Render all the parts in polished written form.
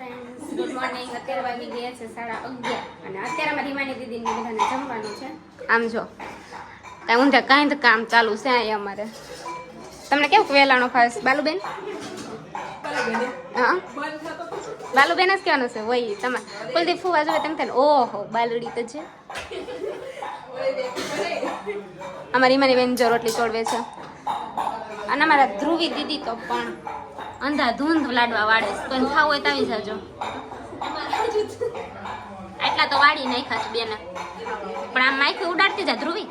Friends, good morning. અત્યારે વાગી ગયા છે 11:30 અને અત્યારે મારી રીમાની દીદીને બધાને જમવાનું છે. આમ જો કાંઈ ઊંધા કાંઈ કામ ચાલુ છે અહીંયા અમારે. તમને કેવું વહેલાનો ખાસ બાલુબેન? હા બાલુબેન જ કહેવાનું છે. વહી તમારે કુલદીપ ફુવા જોવે તેમ થાય. ઓહો બાલુડી તો છે. અમારી રીમાની બેન જો રોટલી ચોળવે છે અને અમારા ધ્રુવી દીદી તો પણ અંધા ધૂંધ લાડવા વાળે છે. કોઈને ખાવું હોય તો આવી જાજો. આટલા તો વાળી નાખ્યા છે બેને, પણ આમ માઇક ઉડાડતી જાય ધ્રુવી.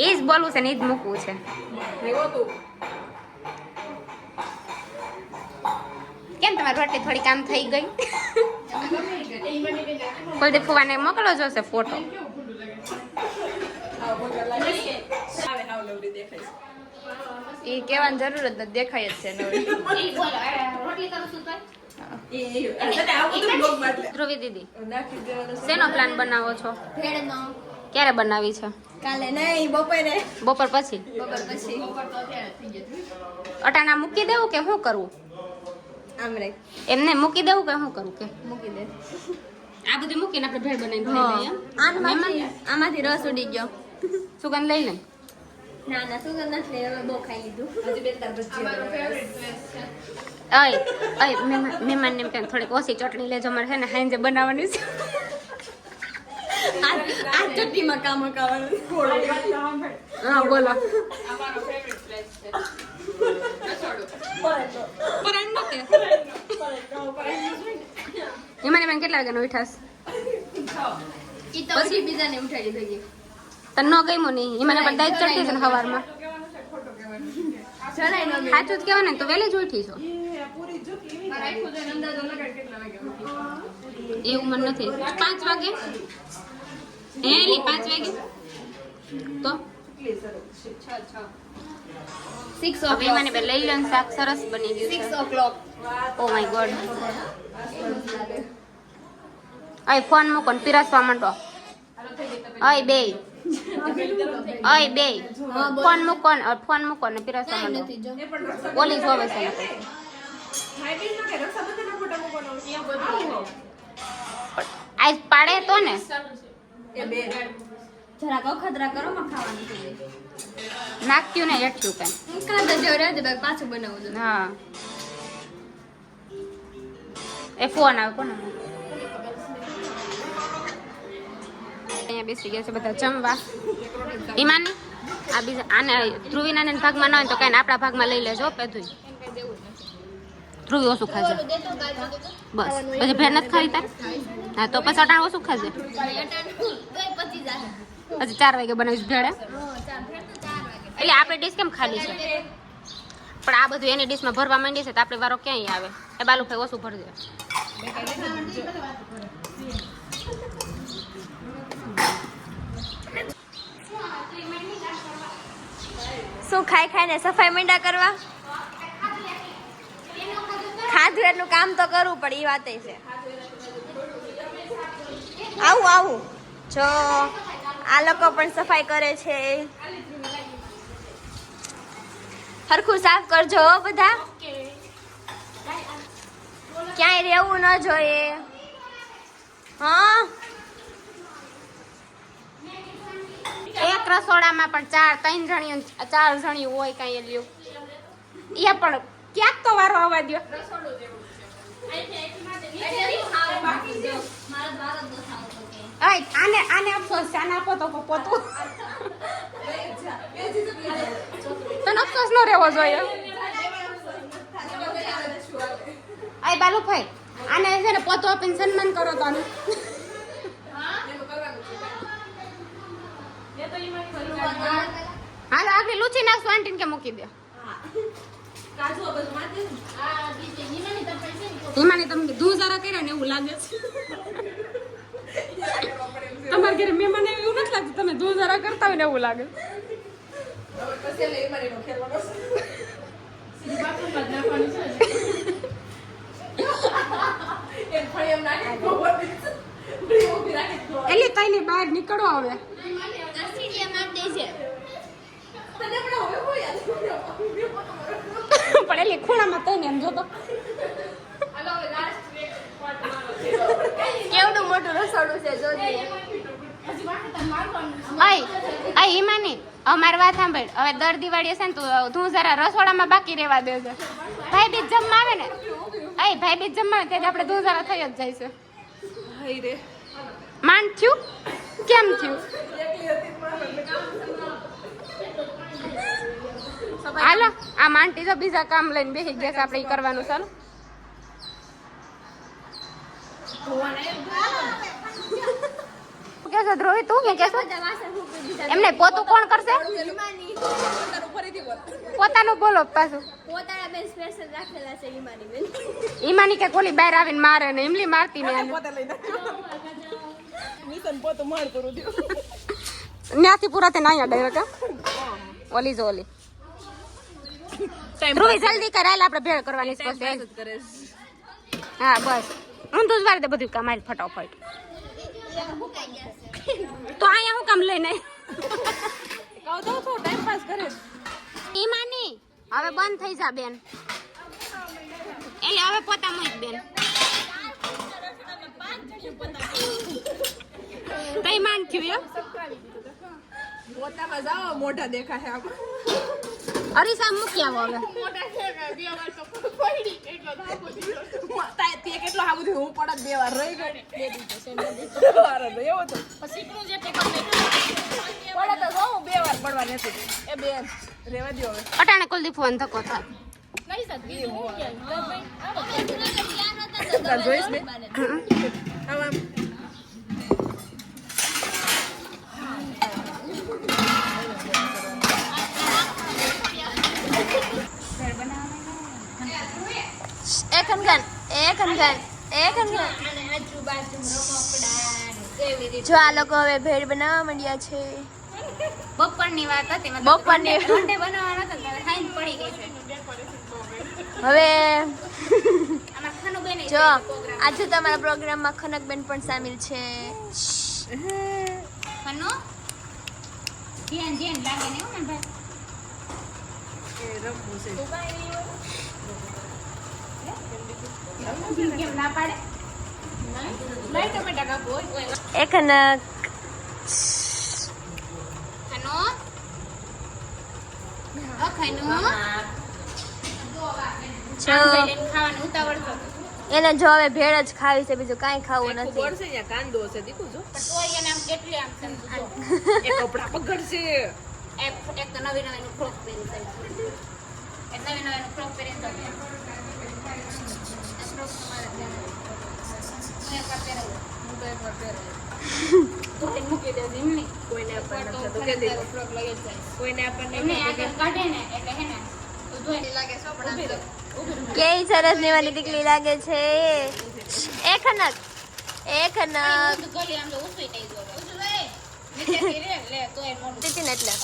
એ જ બોલવું છે ને એ જ મૂકવું છે. કેમ તમારી રોટલી થોડી કામ થઈ ગઈ? કુલદીપ ફુવાને મોકલો જોશે ફોટો. એ કહેવાની જરૂર જ નથી, દેખાય જ છે નવરી. ધ્રુવી દીદી શેનો પ્લાન બનાવો છો? ક્યારે બનાવી છે? કાલે નહીં, બપોરે. બપોર પછી? બપોર પછી. અટાણા મૂકી દેવું કે શું કરવું? આમ રે એમને મૂકી દેવું કે શું કરવું કે મૂકી દે. આ બધું મૂકીને આપણે ભેળ બનાવી આમાંથી રસ ઉડી ગયો. સુગંધ લઈ લે. ના ના સુગંધ નથી, હવે બહુ ખાઈ લીધું. અય અય મહેમાનને એમ કે થોડીક ઓછી ચટણી લેજો, મારે છે ને હાંજે બનાવવાની છે. આ ચટણીમાં કામ કરવાનું. હા બોલો. એમાં મને કેટલા વાગ્યાનો ઉઠાસ? પછી બીજાને ઉઠાડી દઈએ. તને ન ગમ્યું નહીં? એમાં પણ દાઈ ચડતી છે ને સવારમાં. જણાય ન સાચું જ કહેવાય ને, તો વહેલી જ ઉઠી છો. એવું મને નથી. 5 વાગે? એલી 5 વાગે તો 6 હવે મને બે લઈ લે. શાક સરસ બની ગયું છે. 6 o'clock. Oh my God. અય ફોન મૂકો ને પીરસવા માંડો. અય બે ફોન મૂકો ને પીરસવા માંડો. ઓલી જોવે છે ને આજ પાડે તો ને જરાક અખતરા કરો માં ખાવાનું છે. નાખ્યું ને હેઠું કઈ. કાંદા જેવું રહે છે, પાછું બનાવું છું. હા એ ફોન આવે કોને? અહીંયા બેસી ગયા છે બધા જમવા. ઈમાન આ બીજા આને ધ્રુવીના ભાગમાં ન હોય તો કઈ આપણા ભાગમાં લઈ લેજો. પેધું ધ્રુવી ઓછું ખાશે બસ. પછી ભેર નથી ખાવી તાર? હા તો પછી અટાણ ઓછું ખાશે. પછી 4 વાગે બનાવીશ ભેળે. એટલે આપણે ડીશ કેમ ખાલી છે? પણ આ બધું એની ડીશમાં ભરવા માંડી છે તો આપણે વારો ક્યાંય આવે. એ બાલુ ભાઈ ઓછું ભરજે. શું ખાઈ ખાઈને સફાઈ મંડા કરવા? ખાધું એટલું કામ તો કરવું પડે, એ વાત છે. આવું જો આ લોકો પણ સફાઈ કરે છે. હરખું સાફ કરજો હો બધા. ક્યાંય રહેવું ન જોઈએ. હા એક રસોડામાં પણ 4 જણીઓ હોય કઈ લ્યો. એ પણ ક્યાંક તો વારો આવવા દો. આને અફસોસ છે, આને આપો તો પોતું. તને અફસોસ ન રહેવો જોઈએ. આય બાલુભાઈ આને છે ને પોતો આપીને સન્માન કરો તો આનું. હાલ આગળ લૂછી નાખશું આંટીને કે મૂકી દે. હિમાની તમે ધૂ જરા કર્યા ને એવું લાગે છે. તમારે ઘરે મહેમાન એવું નથી લાગતું? તમે ધૂ જરા કરતા હોય ને એવું લાગે. એટલે કઈ બહાર નીકળો હવે. પડે એટલે ખૂણામાં તઈને એમ જોતો કેવડું મોટું રસોડું છે જોજે. અય હિમાની અમારી વાત સાંભળ હવે દર દિવાળીએ છે ને તું જરા રસોડામાં બાકી રહેવા દેજે ભાઈ બીજ જમવા આવે ને ભાઈ બીજ જમવા આવે ત્યારે આપણે તું જરા થઈ જ જઈશું માંડ થયું કેમ થયું હાલો આ માંટી તો બીજા કામ લઈને બેસી ગયા છે આપણે ઈ કરવાનું ચાલો કે છે દ્રોહી તું કે છે એમને પોતું કોણ કરશે પોતાનું બોલો પાછું પોતાના બેન સ્પેશિયલ રાખેલા છે ઈમાની બેન. ઈમાની કે કોલી બહાર આવીને મારે ને એમલી મારતી ને ન્યાથી પૂરા થઈને અહીંયા ડાયરેક્ટ ઓલી જો ઓલી ધ્રુવી જલ્દી કર હાલ આપણે ભેળ કરવાની છે હા બસ ઊંધું જ વાળી દે બધું કામ હાલ ફટાફટ તો અહીંયા હું કામ લઈને ઈમાની હવે બંધ થઈ જા બેન એટલે હવે પોતા મૂક બેન તઈ માન થયું એમ પોતામાં જાઓ મોઢા દેખાય આમ અરીસા મૂકી આવો હવે તે કેટલો આ બધું હું પડત 2 વાર રહી ગઈ એવો તો પડે તો હું 2 વાર પડવા નથી એ બેન રેવા દો હવે અટાણે કુલદી ફોન થકો થાય જોઈશ બે આમ જો આ લોકો હવે ભેળ બનાવવા માંડ્યા છે. બપોરની વાત હતી બપોરની. રોંઢે બનાવવાના હતા ત્યારે ખાઈને પડી ગઈ છે હવે આમાં ખાનું બેન જો આજે તમારા પ્રોગ્રામમાં ખનકબેન પણ સામેલ છે. ખાનું ધ્યાન ધ્યાન લાગે ને એવું ને ભાઈ કેમ ના પાડે લઈ ટમેટા કાપો એ ખનક ખાનું ખાવાનું જો ખાવાનું ઉતાવળ તો એને જો હવે ભેળ જ ખાવી છે બીજું કાંઈ ખાવું નથી. પડશે ત્યાં કાંદો છે દીકુ જો તોય એને આમ કેટલી આમ સમજો એ કપડા પકડશે એક તો નવી નવી ફ્રોક પહેરી છે એક નવી નવી ફ્રોક પહેરી તો ફ્રોક તમારે હું એક વાર પહેરાવું હું તો એક વાર પહેરાવું તો મૂકી દે એમની કોઈને તો આપણને તો ફ્રોક કે દે લઈ જ જાય કોઈને આપણને એમને આગળ કાઢે ને એટલે હે ને તો જોઈને લાગે સોપડા કેવી સરસ નીવાની દીકરી લાગે છે. એ ખનક ગલી આમ તો ઉસવી થઈ ગયો ઉસવી લે નીચેથી લે તોય મોઢું તીતી ને એટલે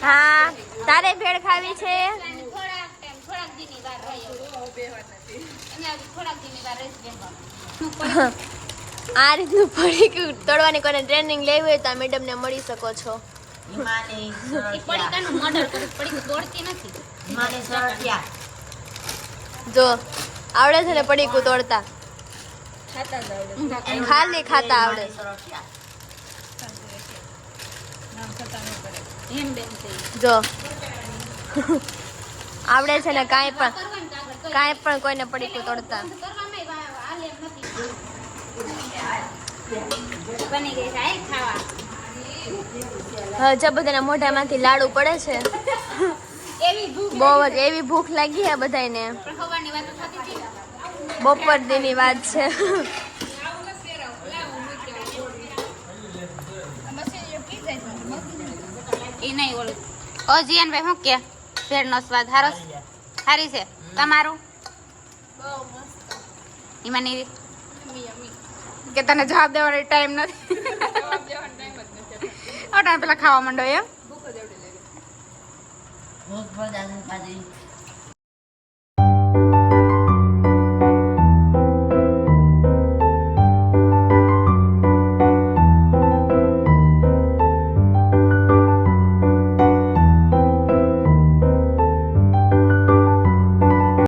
હા તારે ભેળ ખાવી છે. આ રીતનું પડી તોડવાની કોઈને ટ્રેનિંગ લેવી હોય તો આ મેડમ ને મળી શકો છો. જો આવડે છે ને પડીકું તોડતા ખાલી ખાતા આવડે. જો આવડે છે ને કાંઈ પણ કોઈને પડીકું તોડતા. બની ગઈ છે ખાવા હજુ બધાના મોઢામાંથી લાડુ પડે છે. એવી ભૂખ બહુ જ એવી ભૂખ લાગી છે બધાને. પણ ખવાની વાત થતી હતી બપોર દીની વાત છે. એ નહીં ઓલું ઓ જીયાનભાઈ શું કે ભેળનો સ્વાદ સારી છે તમારું એમાં નહીં કે તને જવાબ દેવાનો ટાઈમ નથી પેલા ખાવા માંડો એમ